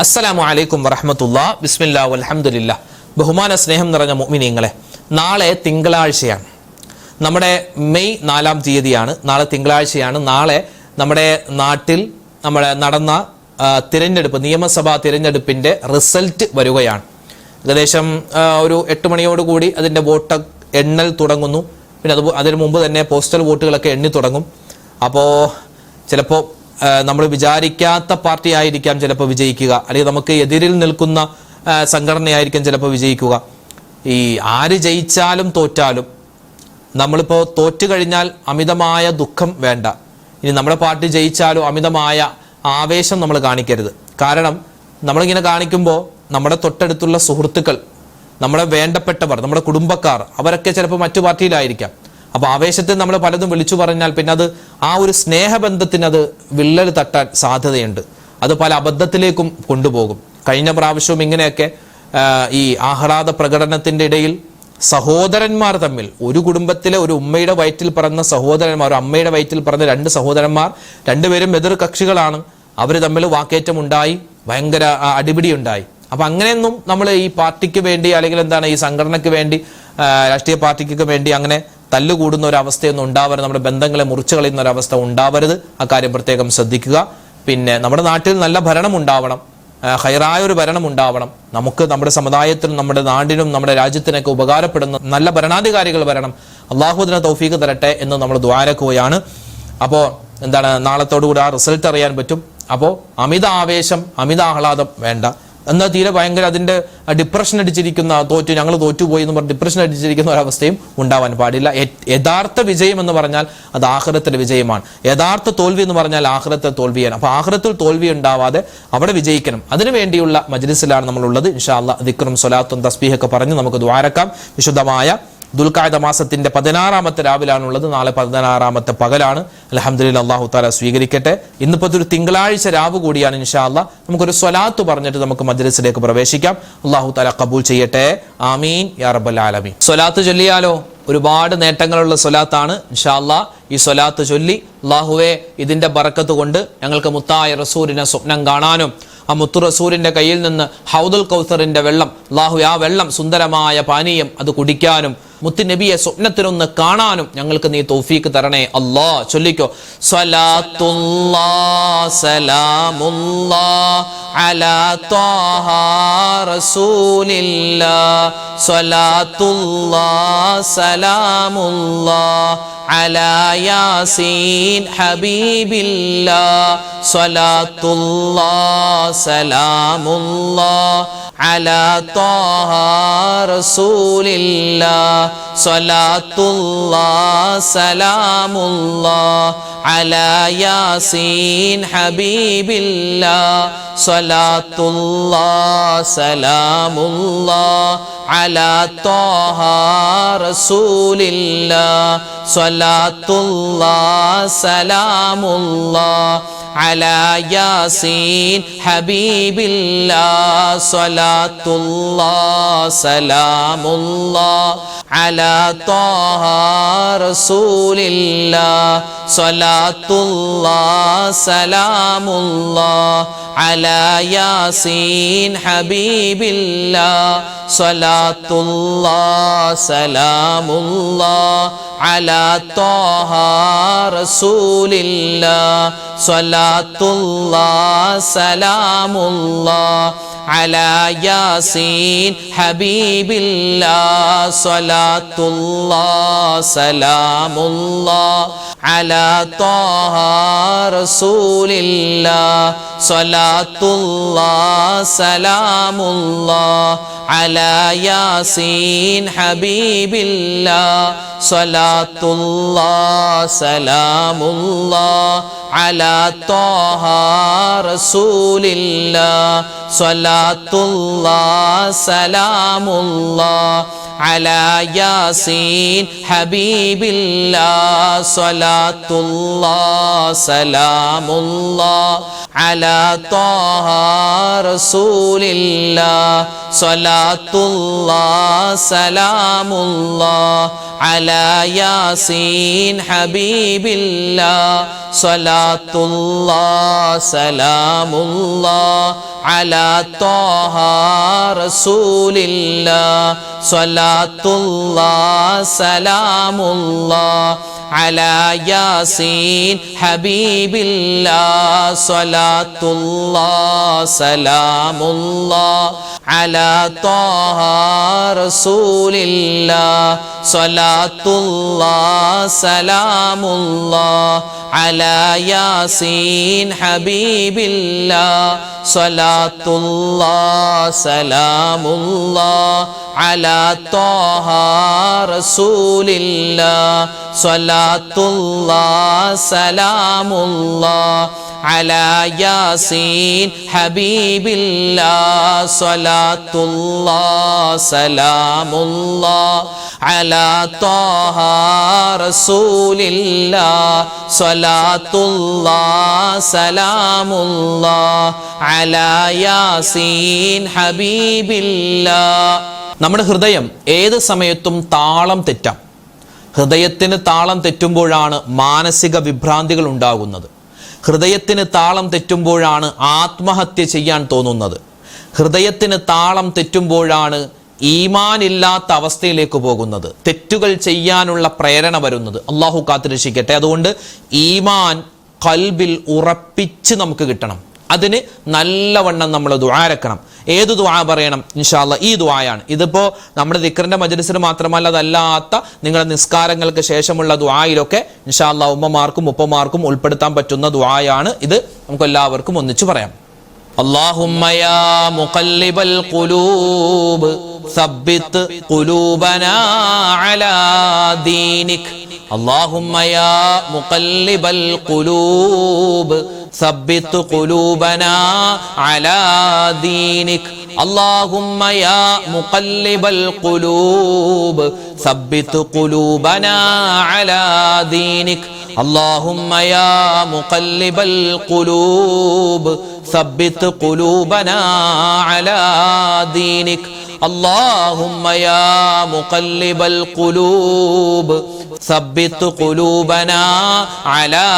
അസ്സലാമു അലൈക്കും വറഹ്മത്തുള്ളാഹി ബിസ്മില്ലാഹി വൽഹംദുലില്ലാഹ്. ബഹുമാന സ്നേഹം നിറഞ്ഞ മുഅ്മിനീങ്ങളെ, നാളെ തിങ്കളാഴ്ചയാണ്. നമ്മുടെ മെയ് 4-ാം തീയതിയാണ്. നാളെ തിങ്കളാഴ്ചയാണ്. നാളെ നമ്മുടെ നാട്ടിൽ നടന്ന തിരഞ്ഞെടുപ്പ്, നിയമസഭാ തിരഞ്ഞെടുപ്പിൻ്റെ റിസൾട്ട് വരികയാണ്. ഏകദേശം ഒരു 8 മണിയോടുകൂടി അതിൻ്റെ വോട്ട് എണ്ണൽ തുടങ്ങുന്നു. പിന്നെ അതിന് മുമ്പ് തന്നെ പോസ്റ്റൽ വോട്ടുകളൊക്കെ എണ്ണി തുടങ്ങും. അപ്പോൾ ചിലപ്പോൾ നമ്മൾ വിചാരിക്കാത്ത പാർട്ടി ആയിരിക്കാം ചിലപ്പോൾ വിജയിക്കുക, അല്ലെങ്കിൽ നമുക്ക് എതിരിൽ നിൽക്കുന്ന സംഘടനയായിരിക്കും ചിലപ്പോൾ വിജയിക്കുക. ഈ ആര് ജയിച്ചാലും തോറ്റാലും നമ്മളിപ്പോൾ തോറ്റു കഴിഞ്ഞാൽ അമിതമായ ദുഃഖം വേണ്ട. ഇനി നമ്മുടെ പാർട്ടി ജയിച്ചാലും അമിതമായ ആവേശം നമ്മൾ കാണിക്കരുത്. കാരണം നമ്മളിങ്ങനെ കാണിക്കുമ്പോൾ നമ്മുടെ തൊട്ടടുത്തുള്ള സുഹൃത്തുക്കൾ, നമ്മുടെ വേണ്ടപ്പെട്ടവർ, നമ്മുടെ കുടുംബക്കാർ, അവരൊക്കെ ചിലപ്പോൾ മറ്റു പാർട്ടിയിലായിരിക്കാം. അപ്പോൾ ആവേശത്തിൽ നമ്മൾ പലതും വിളിച്ചു പറഞ്ഞാൽ പിന്നെ അത് ആ ഒരു സ്നേഹബന്ധത്തിന് അത് വിള്ളൽ തട്ടാൻ സാധ്യതയുണ്ട്. അത് പല അബദ്ധത്തിലേക്കും കൊണ്ടുപോകും. കഴിഞ്ഞ പ്രാവശ്യവും ഇങ്ങനെയൊക്കെ ഈ ആഹ്ലാദ പ്രകടനത്തിൻ്റെ ഇടയിൽ സഹോദരന്മാർ തമ്മിൽ, ഒരു കുടുംബത്തിലെ ഒരു ഉമ്മയുടെ വയറ്റിൽ പറഞ്ഞ സഹോദരന്മാർ, ഒരു അമ്മയുടെ വയറ്റിൽ പറഞ്ഞ 2 സഹോദരന്മാർ, രണ്ടുപേരും എതിർ കക്ഷികളാണ്. അവർ തമ്മിൽ വാക്കേറ്റം ഉണ്ടായി, ഭയങ്കര അടിപിടി ഉണ്ടായി. അപ്പം അങ്ങനെയൊന്നും നമ്മൾ ഈ പാർട്ടിക്ക് വേണ്ടി, അല്ലെങ്കിൽ ഈ സംഘടനയ്ക്ക് വേണ്ടി, രാഷ്ട്രീയ പാർട്ടിക്കൊക്കെ വേണ്ടി അങ്ങനെ തല്ലുകൂടുന്ന ഒരവസ്ഥയൊന്നും ഉണ്ടാവരുത്. നമ്മുടെ ബന്ധങ്ങളെ മുറിച്ചു കളയുന്ന ഒരവസ്ഥ ഉണ്ടാവരുത്. അക്കാര്യം പ്രത്യേകം ശ്രദ്ധിക്കുക. പിന്നെ നമ്മുടെ നാട്ടിൽ നല്ല ഭരണം ഉണ്ടാവണം, ഹൈറായ ഒരു ഭരണം ഉണ്ടാവണം. നമുക്ക് നമ്മുടെ സമുദായത്തിനും നമ്മുടെ നാടിനും നമ്മുടെ രാജ്യത്തിനൊക്കെ ഉപകാരപ്പെടുന്ന നല്ല ഭരണാധികാരികൾ വരണം. അള്ളാഹു അതിന് തൗഫീഖ് തരട്ടെ എന്ന് നമ്മൾ ദുആരക്കുകയാണ്. അപ്പോൾ നാളത്തോടുകൂടി ആ റിസൾട്ട് അറിയാൻ പറ്റും. അപ്പോൾ അമിത ആവേശം, അമിത ആഹ്ലാദം വേണ്ട. എന്നാൽ തീരെ ഭയങ്കര അതിൻ്റെ ഡിപ്രഷൻ അടിച്ചിരിക്കുന്ന, ഞങ്ങൾ തോറ്റുപോയി എന്ന് പറഞ്ഞ് ഡിപ്രഷൻ അടിച്ചിരിക്കുന്ന ഒരവസ്ഥയും ഉണ്ടാവാൻ പാടില്ല. യഥാർത്ഥ വിജയം എന്ന് പറഞ്ഞാൽ അത് ആഖിറത്തിലെ വിജയമാണ്. യഥാർത്ഥ തോൽവി എന്ന് പറഞ്ഞാൽ ആഖിറത്തെ തോൽവിയാണ്. അപ്പോൾ ആഖിറത്തിൽ തോൽവി ഉണ്ടാവാതെ അവിടെ വിജയിക്കണം. അതിനു വേണ്ടിയുള്ള മജ്ലിസിലാണ് നമ്മളുള്ളത്. ഇൻഷാ അല്ലാഹ് ദിക്റും സ്വലാത്തും തസ്ബീഹൊക്കെ പറഞ്ഞ് നമുക്ക് ദുആരക്കാം. വിശുദ്ധമായ ദുൽഖഅദ മാസത്തിന്റെ 16-ാമത്തെ രാവിലാണുള്ളത്. നാളെ 16-ാമത്തെ പകലാണ്. അൽഹംദുലില്ലാഹ്, അല്ലാഹു തആല സ്വീകരിക്കട്ടെ. ഇന്നിപ്പോൾ ഒരു തിങ്കളാഴ്ച രാവ് കൂടിയാണ്. ഇൻഷാ അല്ലാഹ് നമുക്കൊരു സ്വലാത്ത് പറഞ്ഞിട്ട് നമുക്ക് മജ്ലിസിലേക്ക് പ്രവേശിക്കാം. അല്ലാഹു തആല ഖബൂൽ ചെയ്യട്ടെ. ആമീൻ യാ റബ്ബൽ ആലമീൻ. സ്വലാത്ത് ചൊല്ലിയാലോ? ഒരുപാട് നേട്ടങ്ങളുള്ള സ്വലാത്താണ്. ഇൻഷാ അല്ലാഹ് ഈ സ്വലാത്ത് ചൊല്ലി, അല്ലാഹുവേ ഇതിന്റെ ബറക്കത്ത് കൊണ്ട് ഞങ്ങൾക്ക് മുത്തായ റസൂലിനെ സ്വപ്നം കാണാനും ആ മുത്തു റസൂലിന്റെ കയ്യിൽ നിന്ന് ഹൗദുൽ കൗസറിന്റെ വെള്ളം, അല്ലാഹു ആ വെള്ളം സുന്ദരമായ പാനീയം അത് കുടിക്കാനും മുത്തു നബിയെ സ്വപ്നത്തിലൊന്ന് കാണാനും ഞങ്ങൾക്ക് നീ തൗഫീഖ് തരണേ അല്ലാ. ചൊല്ലിക്കോ. സ്വലാത്തുല്ലാഹ് സലാമുല്ലാഹ് അലാ ത്വാഹ റസൂലില്ലാഹ്. സ്വലാത്തുല്ലാഹ് സലാമുല്ലാഹ് അലാ യാസീൻ ഹബീബില്ലാഹ്. സ്വലാത്തുല്ലാഹ് സലാമുല്ലാഹ് അലാ ത്വാഹ റസൂലില്ലാഹ്. സ്വലാത്തുല്ലാഹ് സലാമുല്ലാഹ് അലാ യാസീൻ ഹബീബില്ലാഹ്. സ്വലാത്തുല്ലാഹ് സലാമുല്ലാഹ് അലാ ത്വാഹ റസൂലില്ലാഹ്. സ്വലാത്തുല്ലാഹ് സലാമുല്ലാഹ് അലാ യാസീൻ ഹബീബില്ലാഹ്. സ്വലാത്തുല്ലാഹ് സലാമുല്ലാഹ് അലാ ത്വാഹ റസൂലില്ലാഹ്. സ്വലാത്തുല്ലാഹ് സലാമുല്ലാഹ് അലാ യാസീൻ ഹബീബില്ലാഹ്. സ്വലാത്തുല്ലാഹ് സലാമുല്ലാഹ് അലാ ത്വാഹ റസൂലില്ലാഹ്. സ്വലാത്തുല്ലാഹ് സലാമുല്ലാഹ് അലാ യാസീൻ ഹബീബില്ലാഹ്. സ്വലാത്തുല്ലാഹ് സലാമുല്ലാഹ് അലാ ത്വാഹ റസൂലില്ലാഹ്. സ്വലാത്തുല്ലാഹ് സലാമുല്ലാഹ് അലാ യാസീൻ ഹബീബില്ലാഹ്. സ്വലാത്തുല്ലാഹ് സലാമുല്ലാഹ് അലാ ത്വാഹ റസൂലില്ലാഹ്. സ്വലാത്തുല്ലാഹ് സലാമുല്ലാഹ് അലാ യാസീൻ ഹബീബില്ലാഹ് സ്വലാത്തുല്ലാഹ് സലാമുല്ലാഹ് അലാ ത്വാഹ റസൂലില്ലാഹ് സ്വലാത്തുല്ലാഹ് സലാമുല്ലാഹ് അലാ യാസീൻ ഹബീബില്ലാഹ് സ്വലാത്തുല്ലാഹ് സലാമുല്ലാഹ് അലാ ത്വാഹ റസൂലില്ലാഹ് സ്വലാത്തുല്ലാഹ് സലാമുല്ലാഹ് അലാ യാസീൻ ഹബീബില്ലാഹ് സ്വലാത്തുല്ലാഹ് സലാമുല്ലാഹ് അലാ ത്വാഹ റസൂലില്ലാഹ് സ്വലാത്തുല്ലാഹ് സലാമുല്ലാഹ് അലാ യാസീൻ ഹബീബില്ലാഹ് സ്വലാത്തുല്ലാഹ് സലാമുല്ലാഹ് അലാ ത്വാഹ റസൂലില്ലാഹ് സ്വലാത്തുല്ലാഹ് സലാമുല്ലാഹ് അലാ യാസീൻ ഹബീബില്ലാഹ് സ്വലാത്തുല്ലാഹ് സലാമുല്ലാഹ് അലാ ത്വാഹ റസൂലില്ലാഹ് സ്വലാത്തുല്ലാഹ് സലാമുല്ലാഹ് അലാ യാസീൻ ഹബീബില്ലാഹ്. നമ്മുടെ ഹൃദയം ഏത് സമയത്തും താളം തെറ്റാം. ഹൃദയത്തിന് താളം തെറ്റുമ്പോഴാണ് മാനസിക വിഭ്രാന്തികൾ ഉണ്ടാകുന്നത്. ഹൃദയത്തിന് താളം തെറ്റുമ്പോഴാണ് ആത്മഹത്യ ചെയ്യാൻ തോന്നുന്നത്. ഹൃദയത്തിന് താളം തെറ്റുമ്പോഴാണ് ഈമാനില്ലാത്ത അവസ്ഥയിലേക്ക് പോകുന്നത്, തെറ്റുകൾ ചെയ്യാനുള്ള പ്രേരണ വരുന്നത്. അള്ളാഹു കാത്തുരക്ഷിക്കട്ടെ. അതുകൊണ്ട് ഈമാൻ ഖൽബിൽ ഉറപ്പിച്ച് നമുക്ക് കിട്ടണം. അതിന് നല്ലവണ്ണം നമ്മൾ ദുആരക്കണം. ഏത് ദുആ പറയണം? ഇൻഷാ അല്ലാഹ് ഈ ദുആയാണ്. ഇതിപ്പോൾ നമ്മുടെ ദിക്റിന്റെ മജ്‌ലിസിൽ മാത്രമല്ല, അതല്ലാത്ത നിങ്ങളുടെ നിസ്കാരങ്ങൾക്ക് ശേഷമുള്ള ദുആയിലൊക്കെ ഇൻഷാ അല്ലാഹ് ഉമ്മമാർക്കും ഉപ്പമാർക്കും ഉൾപ്പെടുത്താൻ പറ്റുന്ന ദുആയാണ് ഇത്. നമുക്ക് എല്ലാവർക്കും ഒന്നിച്ചു പറയാം. اللهم يا مقلب القلوب ثبت قلوبنا على دينك. اللهم يا مقلب القلوب ثبت قلوبنا على دينك. اللهم يا مقلب القلوب ثبت قلوبنا على دينك. اللهم يا مقلب القلوب ثبت قلوبنا على دينك. اللهم يا مقلب القلوب ثبت قلوبنا على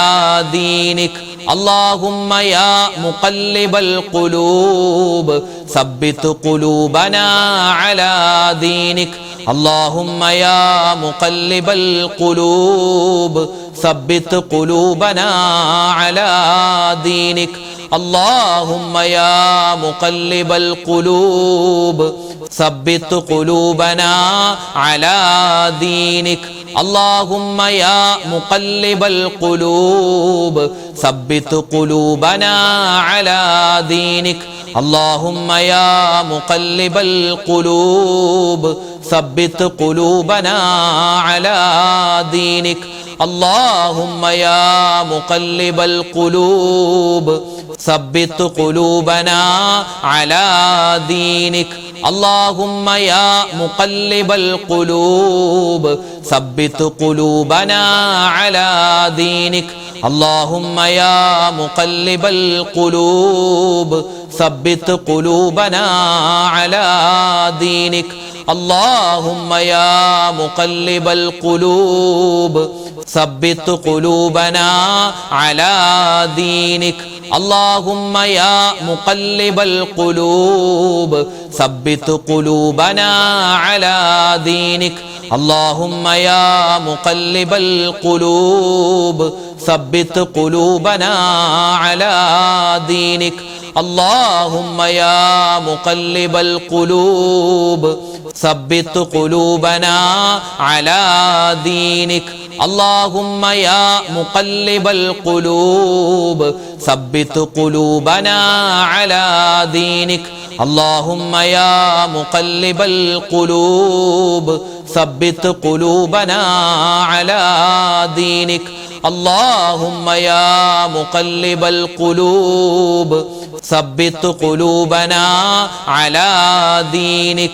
دينك. اللهم يا مقلب القلوب ثبت قلوبنا على دينك. اللهم يا مقلب القلوب ثبت قلوبنا على دينك. اللهم يا مقلب القلوب ثبت قلوبنا على دينك. اللهم يا مقلب القلوب ثبت قلوبنا على دينك. اللهم يا مقلب القلوب ثبت قلوبنا على دينك. اللهم يا مقلب القلوب ثبت قلوبنا على دينك. اللهم يا مقلب القلوب ثبت قلوبنا على دينك. اللهم يا مقلب القلوب ثبت قلوبنا على دينك. اللهم يا مقلب القلوب ثبت قلوبنا على دينك. اللهم يا مقلب القلوب ثبت قلوبنا على دينك. اللهم يا مقلب القلوب ثبت قلوبنا على دينك. اللهم يا مقلب القلوب ثبت قلوبنا على دينك. اللهم يا مقلب القلوب ثبت قلوبنا على دينك. اللهم يا مقلب القلوب ثبت قلوبنا على دينك. اللهم يا مقلب القلوب ثبت قلوبنا على دينك.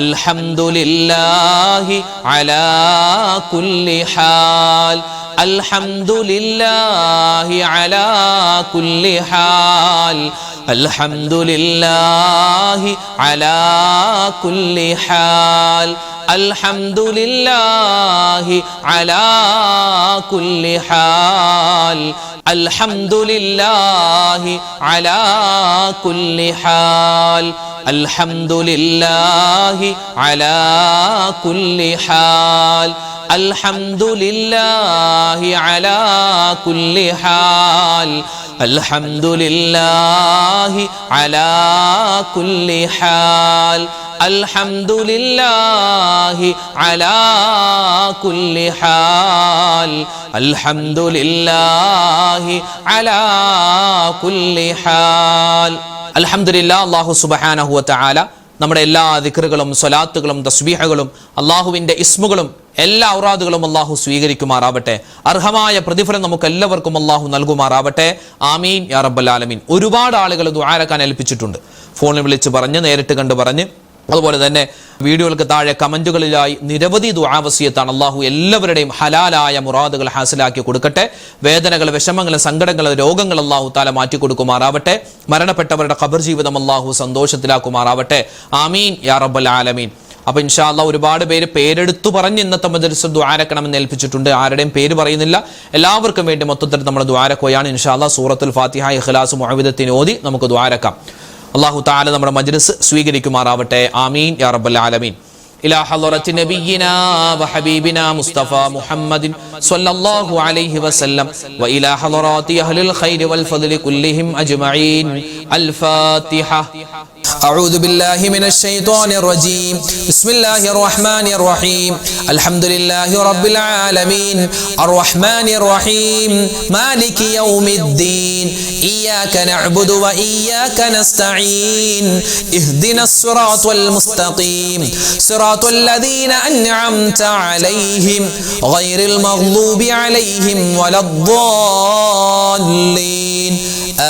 അൽഹംദുലില്ലാഹി അലാ കുല്ലി ഹാൽ അൽഹംദുലില്ലാഹി അലാ കുല്ലി ഹാൽ അൽഹംദുലില്ലാഹി അലാ കുല്ലി ഹാൽ അൽഹംദുലില്ലാഹി അലാ കുല്ലി ഹാൽ അൽഹംദുലില്ലാഹി അലാ കുല്ലി ഹാൽ അൽഹംദുലില്ലാഹി അലാ കുല്ലി ഹാൽ അൽഹംദുലില്ലാഹി അലാ കുല്ലി ഹാൽ അൽഹംദുലില്ലാഹി അലാ കുല്ലി ഹാൽ അൽഹംദുലില്ലാഹി അലാ കുല്ലി ഹാൽ അൽഹംദുലില്ലാഹി അലാ കുല്ലി ഹാൽ. അൽഹംദുലില്ലാ, അല്ലാഹു സുബ്ഹാനഹു വ തആല നമ്മുടെ എല്ലാ ദിക്റുകളും സ്വലാത്തുകളും തസ്ബീഹുകളും അള്ളാഹുവിൻ്റെ ഇസ്മുകളും എല്ലാ ഔറാദുകളും അള്ളാഹു സ്വീകരിക്കുമാറാവട്ടെ. അർഹമായ പ്രതിഫലം നമുക്ക് എല്ലാവർക്കും അള്ളാഹു നൽകുമാറാവട്ടെ. ആമീൻ യാ റബ്ബൽ ആലമീൻ. ഒരുപാട് ആളുകൾ ദുആരക്കാൻ ഏൽപ്പിച്ചിട്ടുണ്ട്. ഫോണിൽ വിളിച്ച് പറഞ്ഞ്, നേരിട്ട് കണ്ട് പറഞ്ഞ്, അതുപോലെ തന്നെ വീഡിയോകൾക്ക് താഴെ കമന്റുകളിലായി നിരവധി ദുആ വസിയത്താണ്. അള്ളാഹു എല്ലാവരുടെയും ഹലാലായ മുറാദുകൾ ഹാസിലാക്കി കൊടുക്കട്ടെ. വേദനകൾ, വിഷമങ്ങൾ, സങ്കടങ്ങൾ, രോഗങ്ങൾ അള്ളാഹു താല മാറ്റി കൊടുക്കുമാറാവട്ടെ. മരണപ്പെട്ടവരുടെ ഖബർ ജീവിതം അള്ളാഹു സന്തോഷത്തിലാക്കുമാറാവട്ടെ. ആമീൻ യാ റബ്ബൽ ആലമീൻ. അപ്പൊ ഇൻഷാ അല്ലാഹ് ഒരുപാട് പേര് പേരെടുത്തു പറഞ്ഞ് ഇന്നത്തെ മജ്‌ലിസിൽ ദുആരക്കണമെന്ന് ഏൽപ്പിച്ചിട്ടുണ്ട്. ആരുടെയും പേര് പറയുന്നില്ല. എല്ലാവർക്കും വേണ്ടി മൊത്തത്തിൽ നമ്മൾ ദുആരക്കുകയാണ്. ഇൻഷാ അല്ലാഹ് സൂറത്തുൽ ഫാത്തിഹ, ഇഖ്ലാസ്, മുഅവ്വിദത്തിന് ഓതി നമുക്ക് ദുആരക്കാം. അല്ലാഹു തആല നമ്മുടെ മജ്‌ലിസ് സ്വീകരിക്കുമാറാവട്ടെ. ആമീൻ യാ റബ്ബൽ ആലമീൻ. إلى حضرة نبينا وحبيبنا مصطفى محمد صلى الله عليه وسلم وإلى حضرات أهل الخير والفضل كلهم أجمعين. الفاتحة. أعوذ بالله من الشيطان الرجيم. بسم الله الرحمن الرحيم. الحمد لله رب العالمين الرحمن الرحيم مالك يوم الدين إياك نعبد وإياك نستعين اهدنا الصراط المستقيم صراط الذين أنعمت عليهم غير المغضوب عليهم ولا الضالين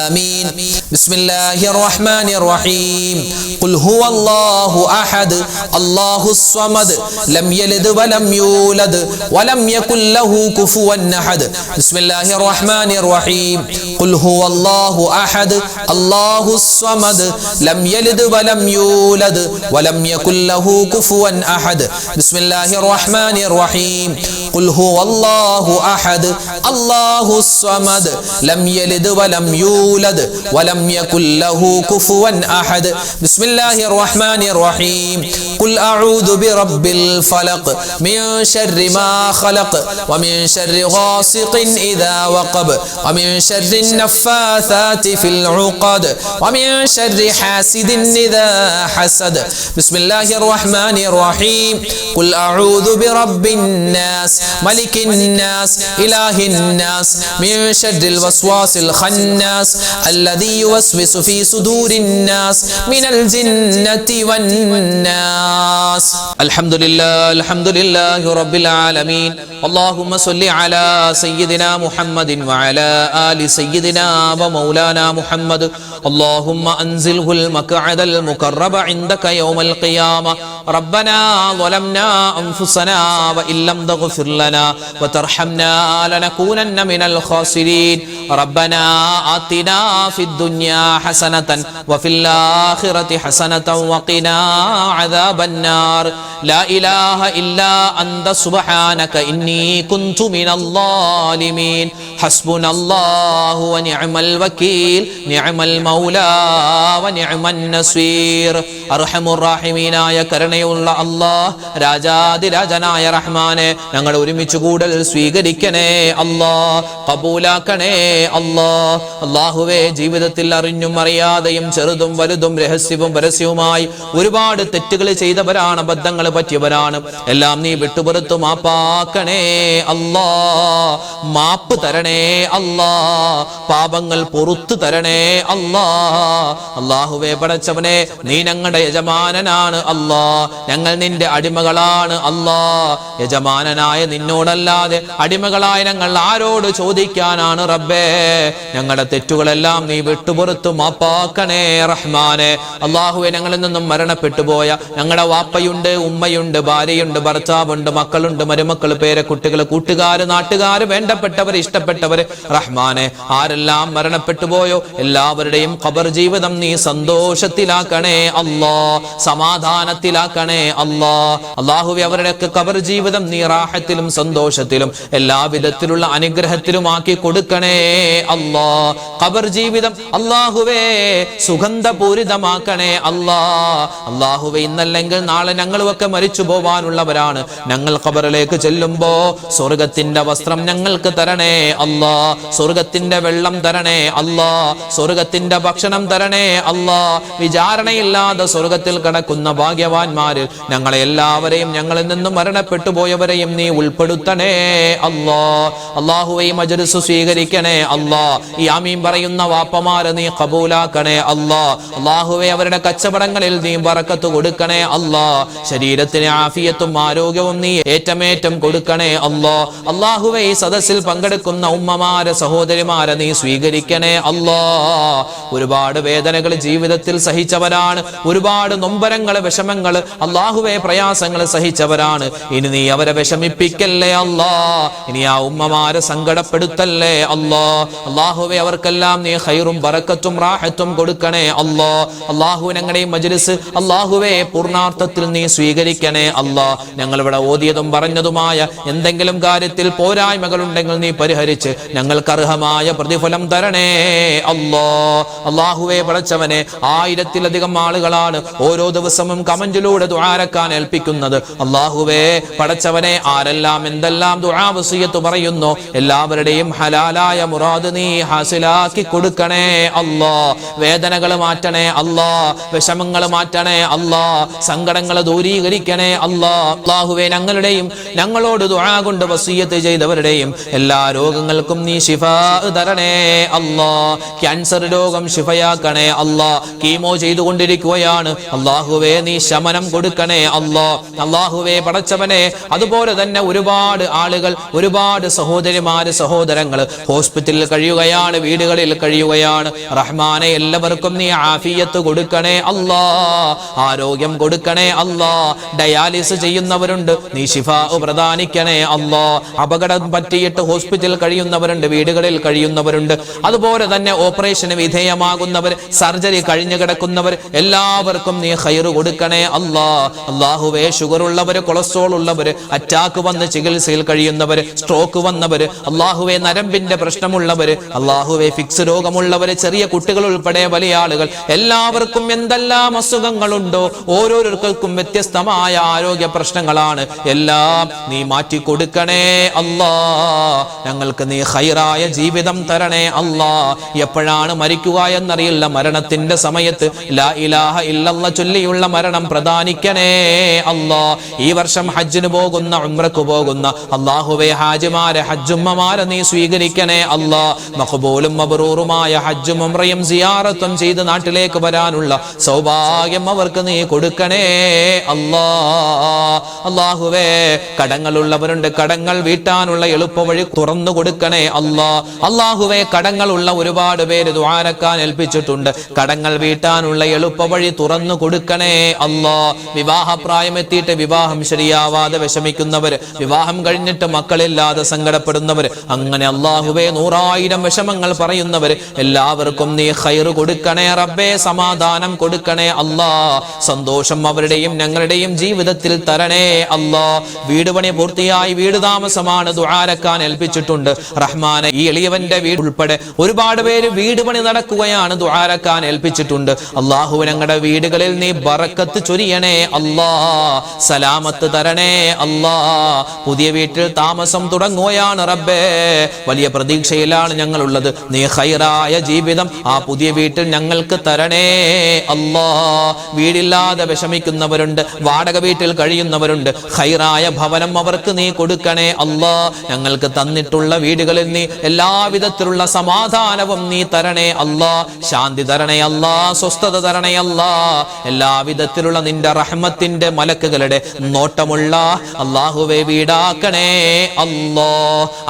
آمين. بسم الله الرحمن الرحيم. قل هو الله أحد الله الصمد لم يلد ولم يولد ولم يكن له كفوا أحد. بسم الله الرحمن الرحيم. قل هو الله أحد الله الصمد لم يلد ولم يولد ولم يكن له كفوا أحد. بسم الله الرحمن الرحيم. قل هو الله أحد الله الصمد لم يلد ولم يولد ولم يكن له كفوا أحد. بسم الله الرحمن الرحيم. قل أعوذ برب الفلق من شر ما خلق ومن شر غاسق إذا وقب ومن شر النفاثات في العقد ومن شر حاسد إذا حسد. بسم الله الرحمن الرحيم. قل أعوذ برب الناس ملك الناس إله الناس من شر الوسواس الخناس الذي يوسوس في صدور الناس من الجنة والناس. الحمد لله رب العالمين. اللهم صل على سيدنا محمد وعلى آل سيدنا ومولانا محمد. اللهم أنزله المقعد المقرب عندك يوم القيامة. ربنا ظلمنا أنفسنا وإن لم تغفر لنا وترحمنا لنكونن من الخاسرين. ربنا آتنا في الدنيا حسنة وفي الآخرة حسنة وقنا عذاب النار. لا إله إلا أنت سبحانك إني كنت من الظالمين. حسبنا الله ونعم الوكيل نعم المولى ونعم النصير. أرحم الراحمين ആയ കരുണയുള്ള അല്ലാഹ്, രാജാതിരാജനായ റഹ്മാനെ, ഞങ്ങൾ ഒരുമിച്ച് കൂടൽ സ്വീകരിക്കണേ അല്ലാഹ്, കബൂലാക്കണേ അല്ലാഹ്. അല്ലാഹുവേ, ജീവിതത്തിൽ അറിഞ്ഞും അറിയാതെയും ചെറുതും വലുതും രഹസ്യവും പരസ്യവുമായി ഒരുപാട് തെറ്റുകൾ ചെയ്തവരാണ്, അബദ്ധങ്ങൾ പറ്റിയവരാണ്. എല്ലാം നീ വിട്ടുപുറത്തു മാപ്പാക്കണേ അല്ലാഹ്, മാപ്പ് തരണേ അല്ലാ, പാപങ്ങൾ പുറത്തു തരണേ അല്ലാ. അല്ലാഹുവേ പടച്ചവനെ, നീ ഞങ്ങളുടെ യജമാനനാണ് അല്ലാ, ഞങ്ങൾ നിന്റെ അടിമകളാണ് അല്ലാ. യജമാനനായ നിന്നോടല്ലാതെ അടിമകളായ ഞങ്ങൾ ആരോട് ചോദിക്കാനാണ് റബ്ബേ. ഞങ്ങളുടെ തെറ്റുകളെല്ലാം നീ വിട്ടുപുറത്തു മാപ്പാക്കണേ റഹ്മാനെ. അല്ലാഹുവേ, ഞങ്ങളിൽ നിന്നും മരണപ്പെട്ടു പോയ ഞങ്ങളുടെ വാപ്പയുണ്ട്, ഉമ്മയുണ്ട്, ഭാര്യയുണ്ട്, ഭർത്താവുണ്ട്, മക്കളുണ്ട്, മരുമക്കൾ, പേരക്കുട്ടികൾ, കൂട്ടുകാര്, നാട്ടുകാര്, വേണ്ടപ്പെട്ടവർ, ഇഷ്ടപ്പെട്ടവർ റഹ്മാനെ, ആരെല്ലാം മരണപ്പെട്ടു പോയോ എല്ലാവരുടെയും ഖബർ ജീവിതം നീ സന്തോഷത്തിലാക്കണേ അല്ലാ, സമാധാനത്തിലാക്കണേ അല്ലാ. അല്ലാഹുവേ, അവരുടെയൊക്കെ ഖബർ ജീവിതം നീ റാഹത്തിലും സന്തോഷത്തിലും എല്ലാവിധത്തിലുള്ള അനുഗ്രഹത്തിലുമാക്കി കൊടുക്കണേ അല്ലാ. ഖബർ ജീവിതം അല്ലാഹുവേ സുഗന്ധപൂരിതമാക്കണേ അല്ലാ. അല്ലാഹുവേ, ഇന്നല്ലെങ്കിൽ നാളെ ഞങ്ങളുമൊക്കെ മരിച്ചു പോവാനുള്ളവരാണ്. ഞങ്ങൾ ഖബറിലേക്ക് ചെല്ലുമ്പോ സ്വർഗത്തിന്റെ വസ്ത്രം ഞങ്ങൾക്ക് തരണേ അല്ലാ, സ്വർഗത്തിന്റെ വെള്ളം തരണേ അല്ലാ, സ്വർഗത്തിന്റെ ഭക്ഷണം തരണേ അല്ലാ. വിചാരണയില്ലാതെ സ്വർഗത്തിൽ കടക്കുന്ന ഭാഗ്യവാന്മാരിൽ ഞങ്ങളെ എല്ലാവരെയും, ഞങ്ങളിൽ നിന്നും മരണപ്പെട്ടു പോയവരെയും നീ ഉൾപ്പെടുത്തണേ അല്ലാ. അല്ലാഹുവേ, മജ്‌ലിസ് സ്വീകരിക്കണേ അല്ലാ. ഈ ആമീൻ പറയുന്ന വാപ്പമാരെ നീ ഖബൂലാക്കണേ അല്ലാ. അല്ലാഹുവേ, അവരുടെ കച്ചവടങ്ങളിൽ നീ ബറക്കത്ത് കൊടുക്കണേ അല്ലാ. ശരീരത്തിന് ആഫിയത്തും ആരോഗ്യവും നീ ഏറ്റമേറ്റം കൊടുക്കണേ അല്ലാ. അല്ലാഹുവേ, ഈ സദസ്സിൽ പങ്കെടുക്കുന്ന ഉമ്മമാരെ, സഹോദരിമാരെ നീ സ്വീകരിക്കണേ അല്ലാ. ഒരുപാട് വേദനകൾ ജീവിതത്തിൽ സഹിച്ചവരാണ്, ഒരുപാട് നൊമ്പരങ്ങൾ, വിഷമങ്ങൾ, അല്ലാഹുവേ പ്രയാസങ്ങൾ സഹിച്ചവരാണ്. ഇനി നീ അവരെ വിഷമിപ്പിക്കല്ലേ അല്ലാ, ഇനി ആ ഉമ്മമാരെ സങ്കടപ്പെടുത്തല്ലേ അല്ലാ. അല്ലാഹുവേ, അവർക്കെല്ലാം നീ ഖൈറും ബറക്കത്തും റാഹത്തും കൊടുക്കണേ അല്ലാ. അല്ലാഹു, ഞങ്ങളുടെ ഈ മജ്‌ലിസ് അല്ലാഹുവേ പൂർണ്ണാർത്ഥത്തിൽ നീ സ്വീകരിക്കണേ അല്ലാ. ഞങ്ങൾ ഇവിടെ ഓതിയതും പറഞ്ഞതുമായ എന്തെങ്കിലും കാര്യത്തിൽ പോരായ്മകൾ ഉണ്ടെങ്കിൽ നീ പരിഹരിച്ച് ഞങ്ങൾക്ക് അർഹമായ പ്രതിഫലം തരണേ അല്ലാ. അല്ലാഹുവേ പടച്ചവനെ, 1000-ലധികം ആളുകളാണ് ഓരോ ദിവസവും കമന്റിലൂടെ ദുആരക്കാൻ ഏൽപ്പിക്കുന്നത്. അല്ലാഹുവേ പടച്ചവനെ, ആരെല്ലാം എന്തെല്ലാം ദുആ വസിയത്ത് പറയുന്നു എല്ലാവരുടെയും ഹലാലായ മുറാദ് നീ ഹാസിലാക്കി കൊടുക്കണേ അല്ലാ. വേദനകൾ മാറ്റണേ അല്ലാ, വിഷമങ്ങൾ മാറ്റണേ അല്ലാ, സങ്കടങ്ങൾ ദൂരീകരിക്കണേ അല്ലാ. അല്ലാഹുവേ, ഞങ്ങളുടെയും ഞങ്ങളോട് ദുആ കൊണ്ട് വസിയത്ത് ചെയ്തവരുടെയും എല്ലാ രോഗങ്ങൾക്കും നീ ശിഫാ തരണേ അല്ലാ. ക്യാൻസർ രോഗം ശിഫയാക്കണേ അല്ലാ. കീമോ ചെയ്തുകൊണ്ടിരിക്കുകയാണ് അല്ലാഹുവേ, നീ ശമനം കൊടുക്കണേ അല്ലാ. അല്ലാഹുവേ പടച്ചവനെ, അതുപോലെ തന്നെ ഒരുപാട് ആളുകൾ, ഒരുപാട് സഹോദരിമാര്, സഹോദരങ്ങൾ ഹോസ്പിറ്റലിൽ കഴിയുകയാണ്, വീടുകളിൽ കഴിയുകയാണ്. റഹ്മാനെ, എല്ലാവർക്കും നീ ആഫിയത്ത് കൊടുക്കണേ അല്ലാ, ആരോഗ്യം കൊടുക്കണേ അല്ലാ. ഡയാലിസിസ് ചെയ്യുന്നവരുണ്ട്, നീ ശിഫാ പ്രദാനിക്കണേ അല്ലാ. അപകടം പറ്റിയിട്ട് ഹോസ്പിറ്റലിൽ കഴിയുന്നവരുണ്ട്, വീടുകളിൽ കഴിയുന്നവരുണ്ട്. അതുപോലെ തന്നെ ഓപ്പറേഷന് വിധേയമാകുന്നവർ, സർജറി കഴിഞ്ഞു കിടക്കുന്നവർ, എല്ലാവർക്കും നീ ഖൈർ കൊടുക്കണേ അല്ലാ. അല്ലാഹുവേ, ഷുഗർ ഉള്ളവർ, കൊളസ്ട്രോൾ ഉള്ളവർ, അറ്റാക്ക് വന്ന് ചികിത്സയിൽ കഴിയുന്നവർ, സ്ട്രോക്ക് വന്നവർ, അല്ലാഹുവേ നരമ്പിന്റെ പ്രശ്നമുള്ളവർ, അല്ലാഹുവേ ഫിക്സ് രോഗമുള്ളവർ, ചെറിയ കുട്ടികൾ ഉൾപ്പെടെ വലിയ ആളുകൾ, എല്ലാവർക്കും എന്തെല്ലാം അസുഖങ്ങളുണ്ടോ ഓരോരുത്തർക്കും വ്യത്യസ്തമായ ആരോഗ്യ പ്രശ്നങ്ങളാണ്. എല്ലാം നീ മാറ്റി കൊടുക്കണേ അല്ലാ. ഞങ്ങൾക്ക് നീ ഖൈറായ ജീവിതം തരണേ അല്ലാ. എപ്പോഴാണ് മരിക്കുക എന്നറിയില്ല, മരണത്തിന്റെ സമയത്ത് ലാ ഇലാഹ ഇല്ലല്ലാഹ് ചൊല്ലിയുള്ള മരണം പ്രദാനിക്കണേ അല്ലാ. ഈ വർഷം ഹജ്ജിന് പോകുന്ന, ഉംറക്ക് പോകുന്ന അല്ലാഹുവേ ഹാജിമാരെ, ഹജ്ജുമ്മമാരെ നീ സ്വീകരിക്കണേ അല്ലാ. മഖ്ബൂലും മബ്റൂറുമായ ഹജ്ജും ഉംറയും സിയാറത്തും ചെയ്ത് നാട്ടിലേക്ക് വരാനുള്ള സൗഭാഗ്യം അവർക്ക് നീ കൊടുക്കണേ അല്ലാ. അല്ലാഹുവേ, കടങ്ങളുള്ളവരുണ്ട്, കടങ്ങൾ വീട്ടാനുള്ള എളുപ്പവഴി തുറന്നു കൊടുക്കണേ അല്ലാ. അല്ലാഹുവേ, കടങ്ങളുള്ള ഒരുപാട് പേര് ദുആരക്കാൻ ഏൽപ്പിച്ചിട്ടുണ്ട്, കടങ്ങൾ വീട്ടാനുള്ള എളുപ്പവഴി തുറന്നു കൊടുക്കണേ അല്ലാ. വിവാഹപ്രായം എത്തിയിട്ട് വിവാഹം ശരിയാവാതെ വിഷമിക്കുന്നവർ, വിവാഹം കഴിഞ്ഞിട്ട് മക്കളില്ലാതെ സങ്കടപ്പെടുന്നവർ, അങ്ങനെ അല്ലാഹുവേ 100,000 വിഷമങ്ങൾ പറയുന്നവർ, എല്ലാവർക്കും നീ ഖൈർ കൊടുക്കണേ റബ്ബേ, സമാധാനം കൊടുക്കണേ അല്ലാ. സന്തോഷം അവരുടെയും ഞങ്ങളുടെയും ജീവിതത്തിൽ തരണേ അല്ലാ. വീട് പണി പൂർത്തിയായി, വീട് താമസമാണ്, ദുആരക്കാൻ ഏൽപ്പിച്ചിട്ടുണ്ട് റഹ്മാനെ. ഈ എളിയവന്റെ വീട് ഉൾപ്പെടെ ഒരുപാട് പേര് വീട് പണി നടക്കുകയാണ്, ദുആരക്കാൻ ഏൽപ്പിച്ചിട്ടുണ്ട്. അല്ലാഹു, ഞങ്ങളുടെ വീടുകളിൽ നീ ബറക്കത്ത് ചൊരിയണേ അല്ലാ, സലാമത്ത് തരണേ അല്ലാ. പുതിയ വീട്ടിൽ താമസം തുടങ്ങുകയാണ് റബ്ബേ, വലിയ പ്രതീക്ഷയിലാണ് ഞങ്ങളുള്ളത്. നീ ഖൈറായ ജീവിതം ആ പുതിയ വീട്ടിൽ ഞങ്ങൾക്ക് തരണേ അല്ലാ. വീടില്ലാതെ വിഷമിക്കുന്നവരുണ്ട്, വാടക വീട്ടിൽ കഴിയുന്നവരുണ്ട്, ഖൈറായ ഭവനം അവർക്ക് നീ കൊടുക്കണേ അല്ലാ. ഞങ്ങൾക്ക് തന്നിട്ടുള്ള വീട് വീടുകളിൽ നീ എല്ലാവിധത്തിലുള്ള സമാധാനവും നീ തരണേ അല്ലാ, ശാന്തി തരണേ അല്ലാ, സ്വസ്ഥത തരണേ അല്ലാ. എല്ലാവിധത്തിലുള്ള നിന്റെ റഹ്മത്തിന്റെ മലക്കുകളുടെ നോട്ടമുള്ള അല്ലാഹുവേ വീടാക്കണേ അല്ലാ.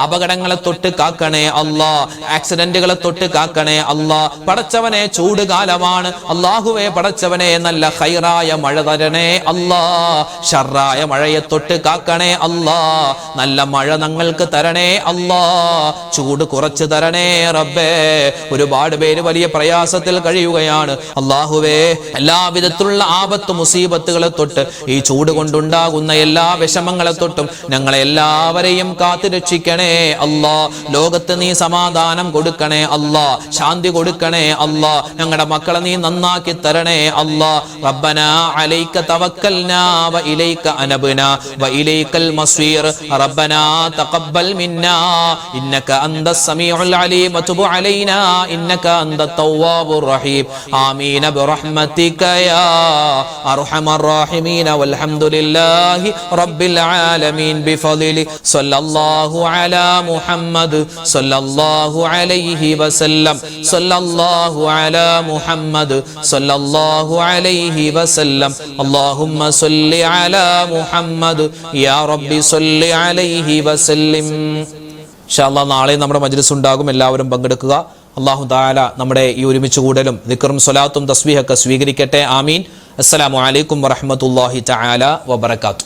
അപകടങ്ങളെ തൊട്ട് കാക്കണേ അല്ലാ, ആക്സിഡന്റുകളെ തൊട്ട് കാക്കണേ അല്ലാ. പടച്ചവനെ ചൂട് കാലമാണ് അല്ലാഹുവേ, പടച്ചവനെ നല്ല ഖൈറായ മഴ തരണേ അല്ലാ. ഷർറായ മഴയെ തൊട്ട് കാക്കണേ അല്ലാ, നല്ല മഴ ഞങ്ങൾക്ക് തരണേ അല്ലാ. ചൂട് കുറച്ച് തരണേ റബ്ബേ. ഒരുപാട് പേര് വലിയ പ്രയാസത്തിൽ കഴിയുകയാണ് അല്ലാഹുവേ. എല്ലാവിധത്തിലുള്ള ആപത്ത് മുസീബത്തുകളെ തൊട്ട് ഈ ചൂട് കൊണ്ടുണ്ടാകുന്ന എല്ലാ വിഷമങ്ങളെ തൊട്ടും ഞങ്ങളെ എല്ലാവരെയും കാത്തു രക്ഷിക്കണേ അല്ലാ. ലോകത്ത് നീ സമാധാനം കൊടുക്കണേ അല്ലാ, ശാന്തി കൊടുക്കണേ അല്ലാ. ഞങ്ങളുടെ മക്കളെ നീ നന്നാക്കി തരണേ അല്ലാ. റബ്ബനാ അലൈക തവക്കൽനാ വ ഇലൈക അനബ്നാ വ ഇലൈകൽ മസ്വീർ. റബ്ബനാ തഖബ്ബൽ മിന്നാ ഇന്നക അന്തസ് സമീഉൽ അലീം വതുബ് അലൈനാ ഇന്നക അന്തത് തവ്വാബുർ റഹീം. ആമീൻ ബിറഹ്മതിക യാ അർഹമർ റഹീമീൻ. വൽഹംദുലില്ലാഹി റബ്ബിൽ ആലമീൻ ബിഫദ്ലി സ്വല്ലല്ലാഹു അലാ മുഹമ്മദ് സ്വല്ലല്ലാഹു അലൈഹി വസല്ലം. സ്വല്ലല്ലാഹു അലാ മുഹമ്മദ് സ്വല്ലല്ലാഹു അലൈഹി വസല്ലം. അല്ലാഹുമ്മ സ്വല്ലി അലാ മുഹമ്മദ് യാ റബ്ബി സ്വല്ലി അലൈഹി വസല്ലം. ഇൻഷാ അല്ലാഹ് നാളെ നമ്മുടെ മജ്ലിസ് ഉണ്ടാകും, എല്ലാവരും പങ്കെടുക്കുക. അല്ലാഹു തആല നമ്മുടെ ഈ ഒരുമിച്ച് കൂടലും ദിക്റും സ്വലാത്തും തസ്ബീഹൊക്കെ സ്വീകരിക്കട്ടെ. ആമീൻ. അസ്സലാമു അലൈക്കും വറഹ്മത്തുള്ളാഹി തആല വബറകാതുഹു.